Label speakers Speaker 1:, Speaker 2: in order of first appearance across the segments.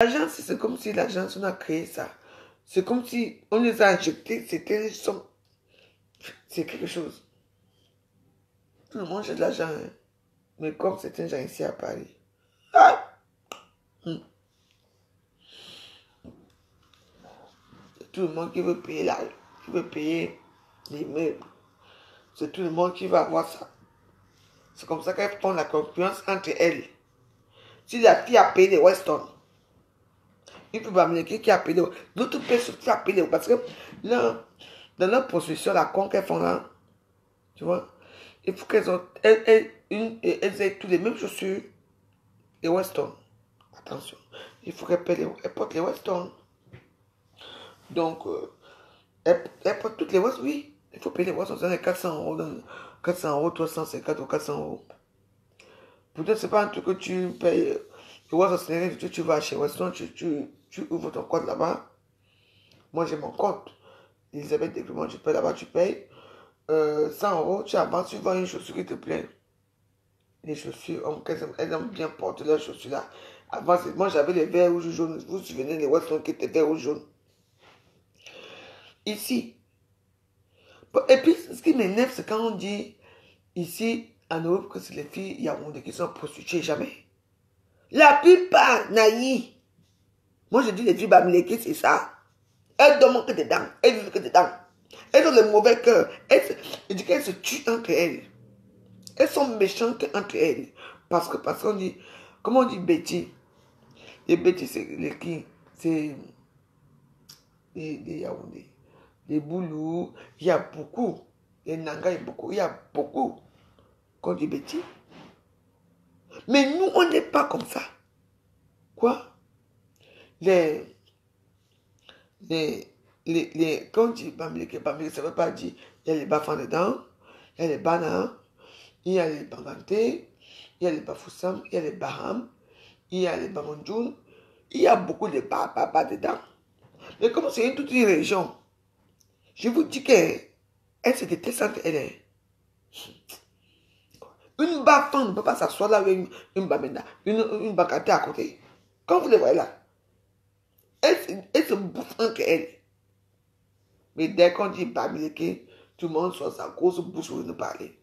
Speaker 1: L'agence, c'est comme si l'agence, on a créé ça. C'est comme si on les a injectés, c'était c'est quelque chose. Tout le monde j'ai de l'argent, hein. Mais comme c'est un gens ici à Paris. Ah! C'est tout le monde qui veut payer qui veut payer les meubles. C'est tout le monde qui va avoir ça. C'est comme ça qu'elles font la concurrence entre elles. Si la fille a payé les Weston, il peut pas me dire qui a payé. D'autres personnes qui a payé. Parce que là, dans leur processus, la con qu'elles font là, tu vois, il faut qu'elles aient tous les mêmes chaussures et Weston. Attention, il faut qu'elles portent les Weston. Donc, elles portent toutes les Weston, oui. Il faut payer les Weston, c'est 400 €, 400 €, 350 ou 400 €. Peut-être c'est pas un truc que tu payes. Tu vois, tu vas chez Weston, tu ouvres ton compte là-bas. Moi, j'ai mon compte. Elisabeth Déclement, tu payes là-bas, tu payes. 100 €, tu avances, tu vois une chaussure qui te plaît. Les chaussures, elles aiment bien porter leurs chaussures là. Avant, moi, j'avais les verts rouges jaunes. Vous vous souvenez, les Weston qui étaient verts rouges jaunes. Ici. Et puis, ce qui m'énerve, c'est quand on dit ici, en Europe, que c'est les filles Yaoundé qui sont prostituées, jamais. La plupart, naïs. Moi, je dis les filles Bamileke, c'est ça. Elles dorment que dedans. Elles vivent que dedans. Elles ont le mauvais cœur. Je dis qu'elles se tuent entre elles. Elles sont méchantes entre elles. Parce qu'on dit, comment on dit bêtis? Les bêtis, c'est les qui? C'est les Yaoundé. Les Boulous, il y a beaucoup. Les Nanga, il y a beaucoup. Il y a beaucoup. Qu'on dit bêtis. Mais nous, on n'est pas comme ça. Quoi? Quand on dit Bamileke, ça ne veut pas dire il y a les Bafans dedans, il y a les Bana, il y a les Banganté, il y a les Bafoussam, il y a les Baham, il y a les Bamandjoun, il y a beaucoup de Baba dedans. Mais comme c'est toute une région, je vous dis qu'elle se déteste entre elles. Une Bafan ne peut pas s'asseoir là avec une Bamenda, une Banganté à côté. Quand vous les voyez là, elles se bouffent entre elles. Mais dès qu'on dit Bamileke, tout le monde soit sa grosse bouche pour nous parler.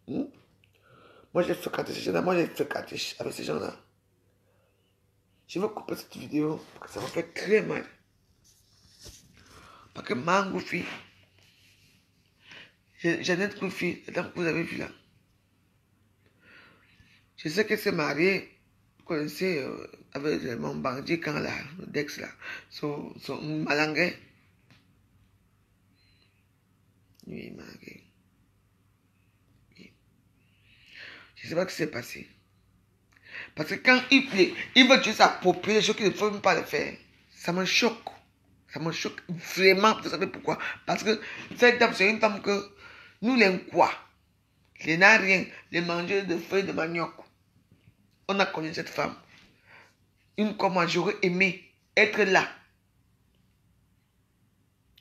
Speaker 1: Moi, j'ai fréquenté ces gens-là. Moi, j'ai fréquenté avec ces gens-là. Je vais couper cette vidéo parce que ça me fait très mal. Parce que Mangoufi, Jeannette Koufi, la dame que vous avez vue là. Je sais qu'elle s'est mariée, vous connaissez, avec mon bandit quand là, Dex là, son malangais. Oui, marié. Oui. Je ne sais pas ce qui s'est passé. Parce que quand il veut juste s'approprier les choses qu'il ne faut même pas le faire, ça me choque. Ça me choque vraiment. Vous savez pourquoi? Parce que cette dame, c'est une femme que nous, les quoi? Les n'a rien, les mangeurs de feuilles de manioc. On a connu cette femme. Une comment j'aurais aimé être là.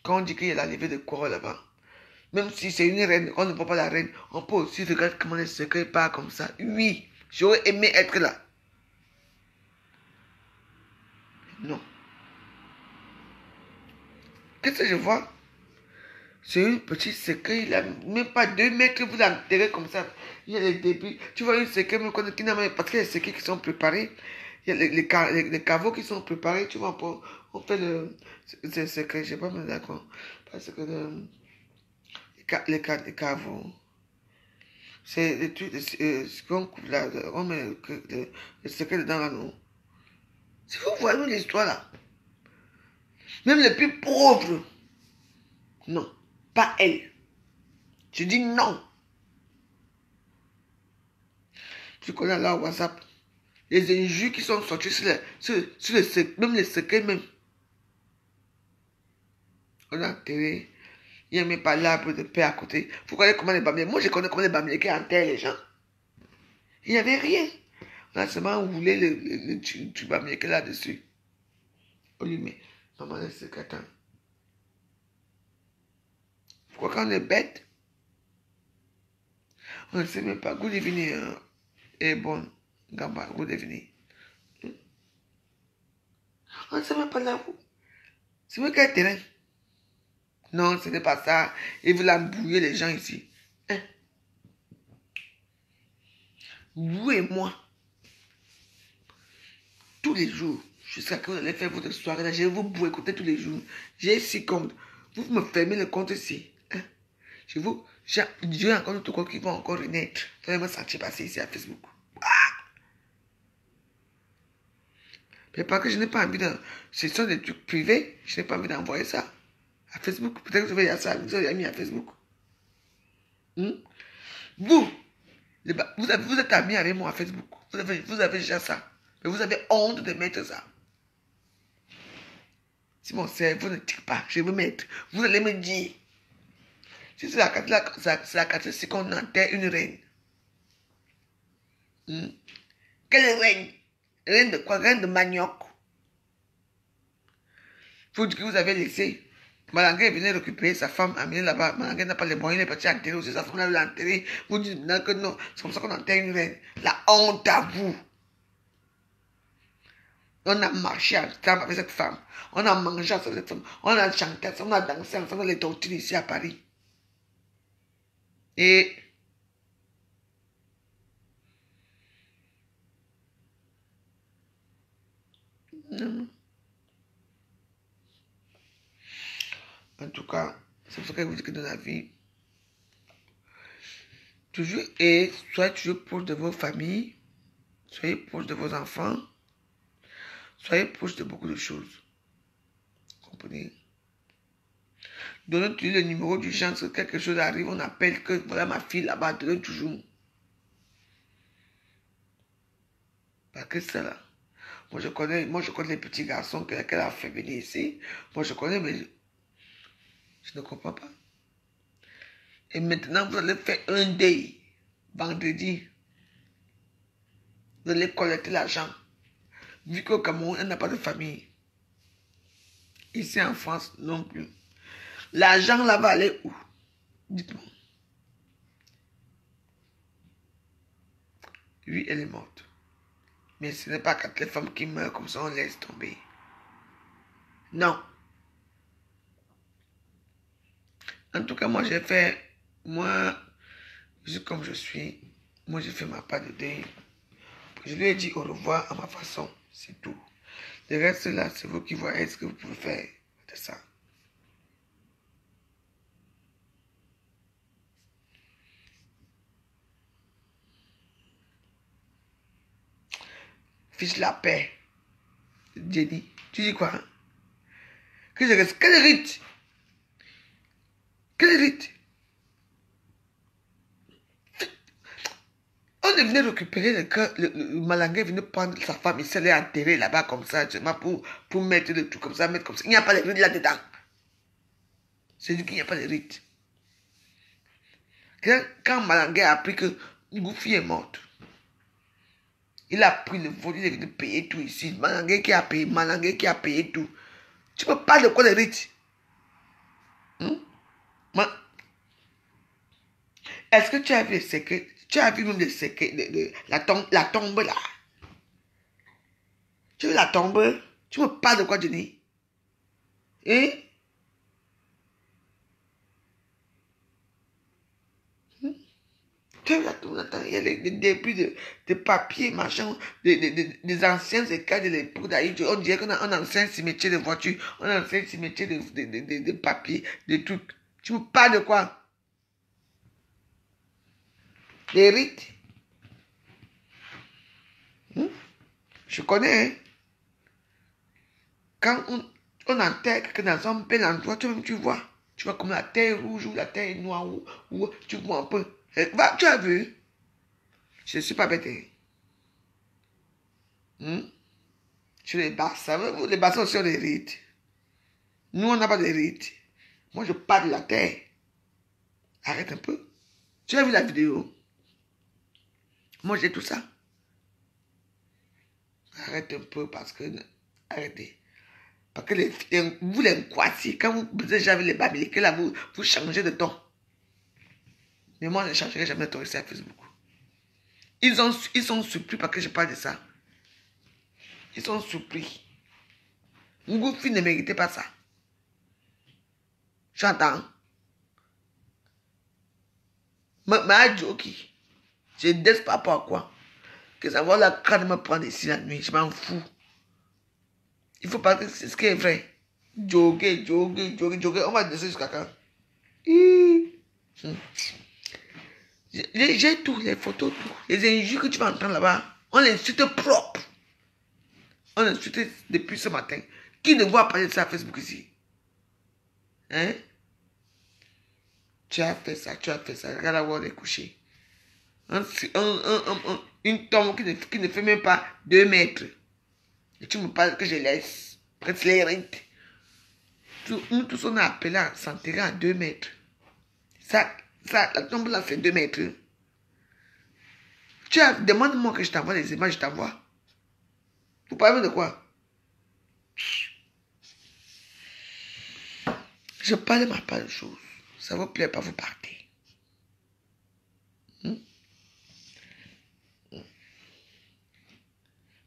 Speaker 1: Quand on dit qu'il y a la levée de corps là-bas. Même si c'est une reine, on ne voit pas la reine. On peut aussi regarder comment les secrets partent comme ça. Oui, j'aurais aimé être là. Non. Qu'est-ce que je vois? C'est une petite secret, il n'a même pas 2 mètres, vous l'enterrez comme ça. Il y a les débuts. Tu vois une secret, qui n'a même, parce qu'il y a les secrets qui sont préparés. Il y a les caveaux qui sont préparés, tu vois, on fait le secret, je ne sais pas, mais d'accord. Parce que les caveaux, c'est des trucs, ce qu'on coupe là, on met le secret dedans là, non. Si vous voyez l'histoire là, même les plus pauvres, non, pas elle. Je dis non. Tu connais là WhatsApp. Les injures qui sont sorties même les secrets même. On a enterré. Il n'y a même pas l'arbre de paix à côté. Vous connaissez comment les Bamileke. Moi, je connais comment les Bamileke enterrent les gens. Il n'y avait rien. On a seulement roulé le Bamileke là-dessus. On lui met. Maman, le secret. Pourquoi quand on est bête, on ne sait même pas. Good evening. Et bon, Gamba, good evening. On ne sait même pas là où. C'est moi quel terrain. Non, ce n'est pas ça. Il veut embrouiller les gens ici. Hein? Vous et moi, tous les jours, jusqu'à quand vous allez faire votre soirée là, je vais vous boycotter tous les jours. J'ai 6 comptes. Vous me fermez le compte ici. Hein? J'ai encore d'autres comptes qui vont encore renaître. Vous allez me sentir passer ici à Facebook. Mais parce que je n'ai pas envie de... Ce sont des trucs privés. Je n'ai pas envie d'envoyer ça à Facebook. Peut-être que vous avez ça, vous avez mis à Facebook. Vous, vous êtes amis avec moi à Facebook. Vous avez déjà ça. Mais vous avez honte de mettre ça. Si mon cerveau ne tire pas, je vais mettre. Vous allez me dire. Si c'est la caractéristique qu'on enterre une reine. Quelle reine? Reine de quoi? Reine de manioc. Faut dire que vous avez laissé. Malangué venait récupérer sa femme, amener là-bas. Malangué n'a pas les moyens, il est parti enterrer aussi. Sa femme l'a enterré. Vous dites que non, c'est comme ça qu'on enterre une reine. La honte à vous. On a marché ensemble avec cette femme. On a mangé ensemble avec cette femme. On a chanté ensemble, on a dansé ensemble dans les tortures ici à Paris. Et non. En tout cas, c'est pour ça que je vous dis que dans la vie, toujours et soyez toujours proche de vos familles, soyez proche de vos enfants, soyez proche de beaucoup de choses. Vous comprenez? Donnez toujours le numéro d'urgence, que quelque chose arrive, on appelle que voilà ma fille là-bas, donnez toujours. Parce que ça là. Moi je connais les petits garçons qu'elle a fait venir ici. Moi je connais, mais je ne comprends pas. Et maintenant vous allez faire un day, vendredi. Vous allez collecter l'argent. Vu qu'au Cameroun, elle n'a pas de famille. Ici en France non plus. L'argent là va aller où? Dites-moi. Oui, elle est morte. Mais ce n'est pas quand les femmes qui meurent comme ça, on laisse tomber. Non. En tout cas, moi, j'ai fait... Moi, je suis comme je suis. Moi, j'ai fait ma part de deuil. Je lui ai dit au revoir à ma façon. C'est tout. Le reste, là, c'est vous qui voyez ce que vous pouvez faire de ça. Fiche la paix. Jenny, tu dis quoi? Que je reste. Quel rite? Quel rite? On est venu récupérer le Malangué est venu prendre sa femme et se l'est enterrée là-bas comme ça, pour mettre le truc comme ça, mettre comme ça. Il n'y a pas de rite là-dedans. C'est dit qu'il n'y a pas de rite. Quand Malangué a appris que Goufi est morte, il a pris le vol, il est venu payer tout ici. Malangué qui a payé tout. Tu peux pas de quoi de rite? Est-ce que tu as vu les secrets? Tu as vu même les secrets de la tombe là? Tu veux la tombe? Tu me parles de quoi, Jenny? Hein? Tu as vu la tombe? Il y a des débris de papier, machin, des anciens écailles de l'époque d'Aïdjo. On dirait qu'on a un ancien cimetière de voitures, on a un ancien cimetière de papier, de trucs. Tu me parles de quoi? Des rites? Je connais, hein? Quand on enterre quelqu'un dans un bel endroit, toi-même tu vois. Tu vois comme la terre rouge ou la terre noire, ou tu vois un peu. Bah, tu as vu? Je ne suis pas bête. Sur les bassins, les bassins sont des rites. Nous, on n'a pas de rites. Moi, je parle de la terre. Arrête un peu. Tu as vu la vidéo? Moi, j'ai tout ça. Arrête un peu parce que... Arrêtez. Parce que vous les Nkwasi, quand vous déjà avec les Babiliques, là, vous changez de ton. Mais moi, je ne changerai jamais de ton ici à Facebook. Ils sont surpris parce que je parle de ça. Ils sont surpris. Ngoufi ne méritait pas ça. J'entends. Ma joki. Je ne pas pourquoi. Que ça va la crâne me prendre ici la nuit. Je m'en fous. Il faut pas que c'est ce qui est vrai. Jogger. On va descendre jusqu'à quand? J'ai tout, les photos, tout. Les injures que tu vas entendre là-bas, on les insulte propre. On les insulte depuis ce matin. Qui ne voit parler de ça à Facebook ici? Hein? Tu as fait ça. Regarde avoir les couchés. Une tombe qui ne fait même pas 2 mètres. Et tu me parles que je laisse. Que tu l'hérites. Nous tous on a appelé à s'enterrer à 2 mètres. Ça, la tombe là fait 2 mètres. Demande-moi que je t'envoie les images, je t'envoie. Vous parlez de quoi? Je parle ma part de choses. Ça vous plaît pas, vous partez.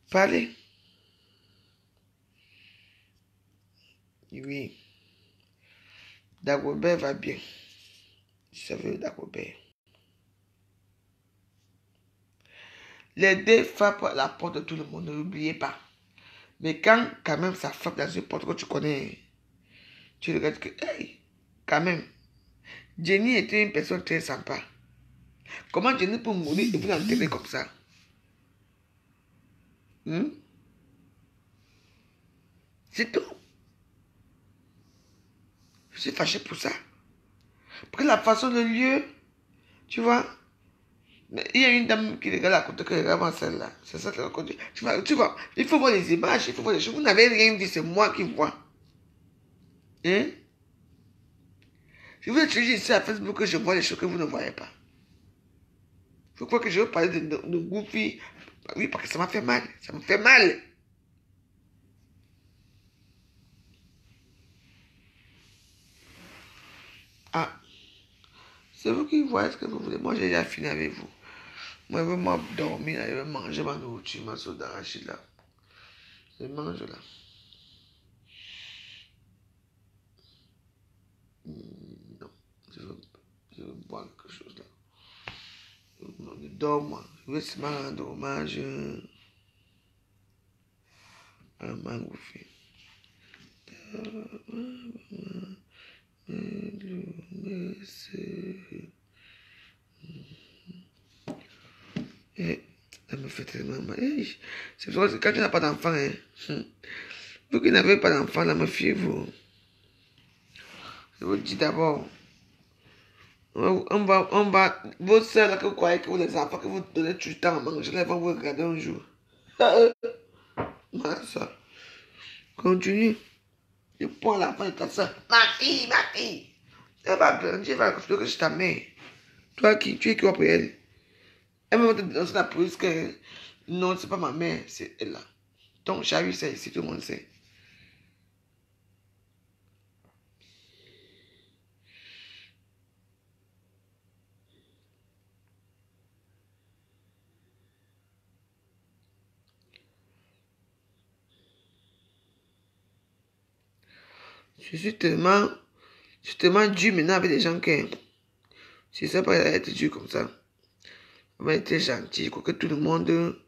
Speaker 1: Parlez. Oui. Dagobert va bien. Je savais Dagobert. Les deux frappent à la porte de tout le monde, ne l'oubliez pas. Mais quand même ça frappe dans une porte que tu connais, tu regardes que, hey, quand même, Jenny était une personne très sympa. Comment Jenny peut mourir et vous l'enterrer comme ça? C'est tout. Je suis fâché pour ça. Parce que la façon de lieu, tu vois, mais il y a une dame qui regarde à côté, qui regarde avant celle-là. C'est ça qui est côté. Tu vois, il faut voir les images, il faut voir les choses. Vous n'avez rien dit, c'est moi qui vois. Hein? Je vous ai dit ici à Facebook que je vois les choses que vous ne voyez pas. Je crois que je veux parler de Goofy. Oui, parce que ça m'a fait mal. Ça me fait mal. Ah. C'est vous qui voyez ce que vous voulez. Moi, j'ai déjà fini avec vous. Moi, je veux dormir, je veux manger ma nourriture, ma sauce d'arachide là. Je mange là. Non. Je veux boire quelque chose là. Je dors moi. Je veux se rendre hommage à ma Goofy. Ça me fait tellement mal. C'est vrai que quand tu n'as pas d'enfant, vous qui n'avez pas d'enfant, là, me fiez-vous. Je vous dis d'abord, on va, vos soeurs là que vous croyez que vous les enfants, que vous donnez tout le temps à manger, là, ils vont vous regarder un jour. Ma soeur, continue. Je prends l'enfant de ta soeur. Ma fille. Elle va grandir, elle va construire que c'est ta mère. Toi qui, tu es quoi pour elle? Elle va te dénoncer la police que non, c'est pas ma mère, c'est elle là. Donc, Charlie sait ici, tout le monde sait. Je suis tellement dur maintenant avec les gens que je ne sais pas être dur comme ça. On va être gentil, je crois que tout le monde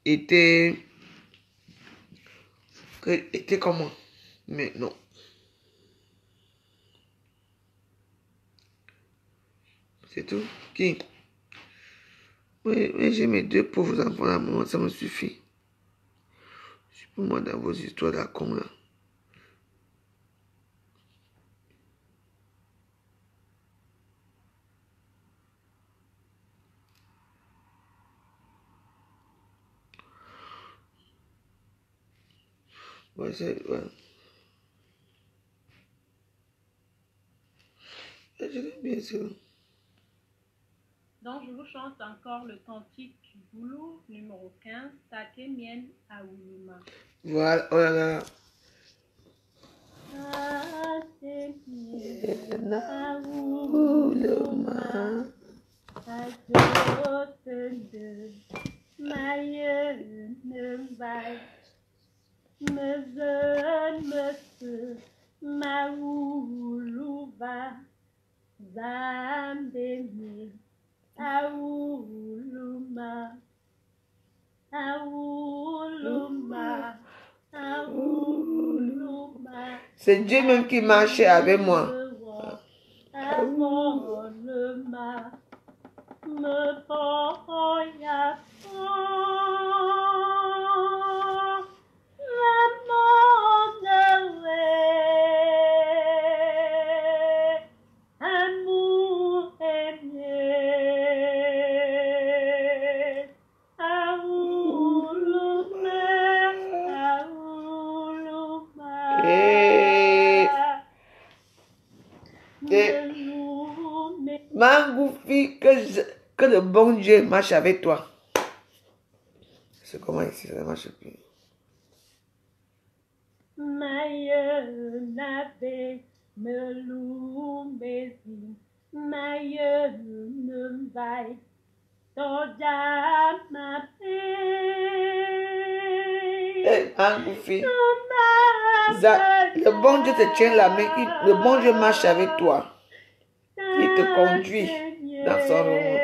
Speaker 1: était comme moi. Mais non. C'est tout. Qui? Oui, j'ai mes 2 pauvres enfants là, moi, ça me suffit. Je suis pour moi dans vos histoires de con là. Ouais, c'est... Ouais. Je l'aime bien ça.
Speaker 2: Donc, je vous chante encore le cantique Boulou numéro 15, Tate Mien Aouluma.
Speaker 1: Voilà, oh là là.
Speaker 2: Tate Mien
Speaker 1: Aouluma.
Speaker 2: Tate Mien Maye Nembai. Meze mauluva zambeni auluma auluma auluma.
Speaker 1: C'est Dieu même qui marchait avec moi.
Speaker 2: Auluma me poya amour aimé,
Speaker 1: Mangoufi, que le bon Dieu marche avec toi. C'est comment ici, ça ne marche plus. Mangoufi, le bon Dieu te tient la main, le bon Dieu marche avec toi. Il te conduit dans son route.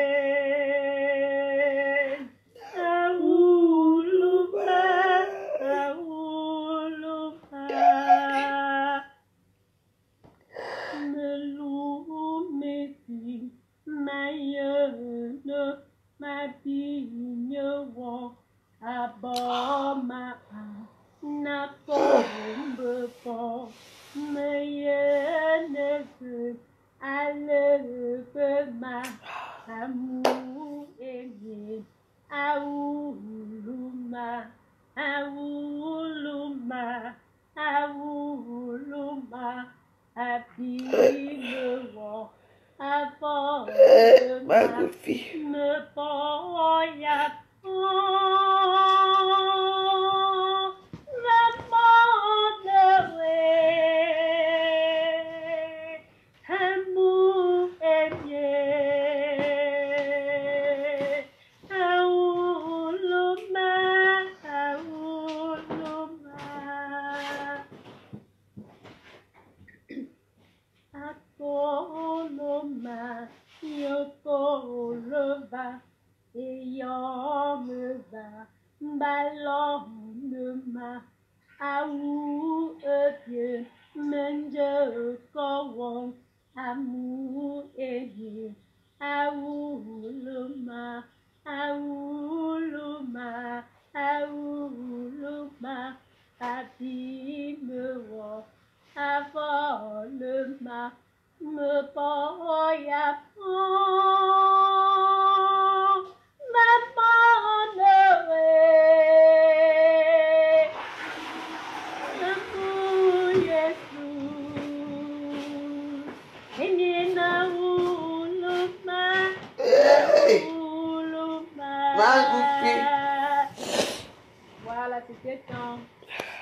Speaker 1: Voilà, c'était un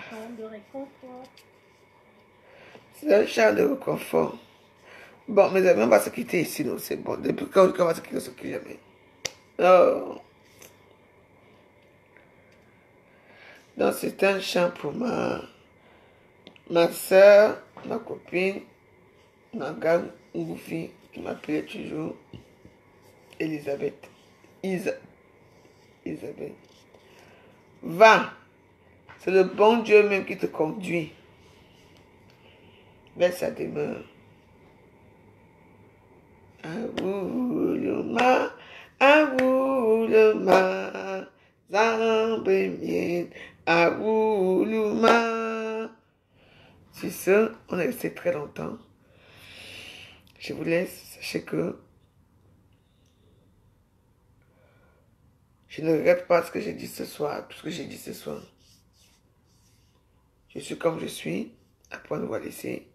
Speaker 1: chant de réconfort. C'est un chant de réconfort. Bon, mes amis, on va se quitter ici, non, c'est bon. Depuis quand on va se quitter, on se quitte jamais. Oh. Donc, c'est un chant pour ma soeur, ma copine, ma gamme, Ngoufi, qui m'appelait toujours Elisabeth. Isabelle. Va. C'est le bon Dieu même qui te conduit vers sa demeure. Aouluma, aouluma, zambemien, aouluma. Sur ce, on a resté très longtemps. Je vous laisse. Sachez que je ne regrette pas ce que j'ai dit ce soir, tout ce que j'ai dit ce soir. Je suis comme je suis. Après, on va laisser.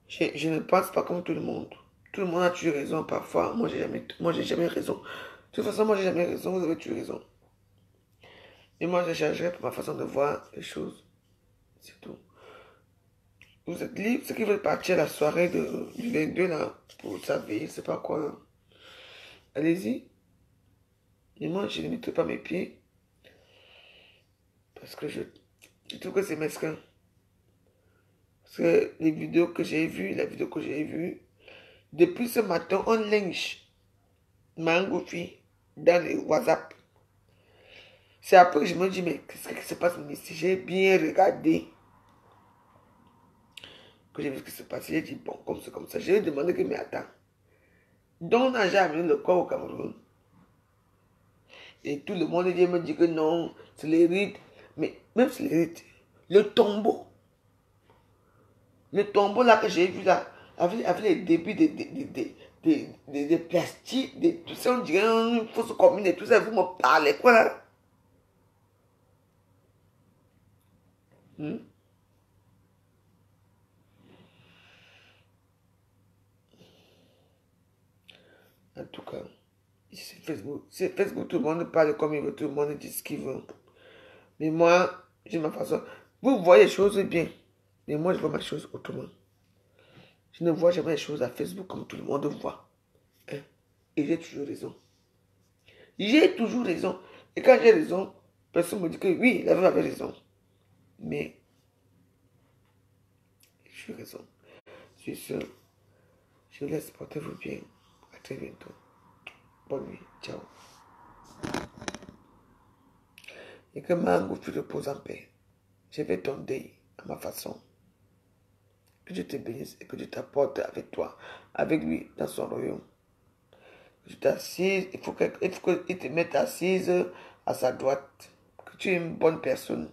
Speaker 1: Je ne pense pas comme tout le monde. Tout le monde a toujours raison parfois. Moi, j'ai jamais raison. De toute façon, moi, j'ai jamais raison. Vous avez toujours raison. Et moi, je changerai pour ma façon de voir les choses. C'est tout. Vous êtes libres. Ceux qui veulent partir à la soirée du 22, là, pour sa vie, c'est pas quoi. Allez-y. Et moi, je ne mettrai pas mes pieds. Parce que je trouve que c'est mesquin. Parce que les vidéos que j'ai vues, la vidéo que j'ai vue, depuis ce matin, on lynche Mangoufi dans les WhatsApp. C'est après que je me dis, mais qu'est-ce qui se passe ici? J'ai bien regardé. Que j'ai vu ce qui se passe. J'ai dit, bon, comme c'est comme ça. J'ai demandé que, mais attends. Donc, on n'a jamais amené le corps au Cameroun. Et tout le monde vient me dire que non, c'est les rites. Mais même c'est les rites, le tombeau là que j'ai vu là, avec les débits des plastiques, de tout ça, on dirait une fausse commune et tout ça, vous me parlez quoi là? En tout cas, c'est Facebook. C'est Facebook, tout le monde parle comme il veut, tout le monde dit ce qu'il veut. Mais moi, j'ai ma façon. Vous voyez les choses bien, mais moi je vois ma chose autrement. Je ne vois jamais les choses à Facebook comme tout le monde voit. Hein? Et j'ai toujours raison. J'ai toujours raison. Et quand j'ai raison, personne me dit que oui, il avait raison. Mais j'ai raison. Je suis sûr. Je vous laisse, portez-vous bien. À très bientôt. Bonne nuit. Ciao. Et que Mango te repose en paix. Je vais ton deuil à ma façon. Que Dieu te bénisse et que Dieu t'apporte avec toi, avec lui, dans son royaume. Que tu t'assises, il faut qu'il te mette assise à sa droite. Que tu es une bonne personne.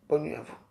Speaker 1: Bonne nuit à vous.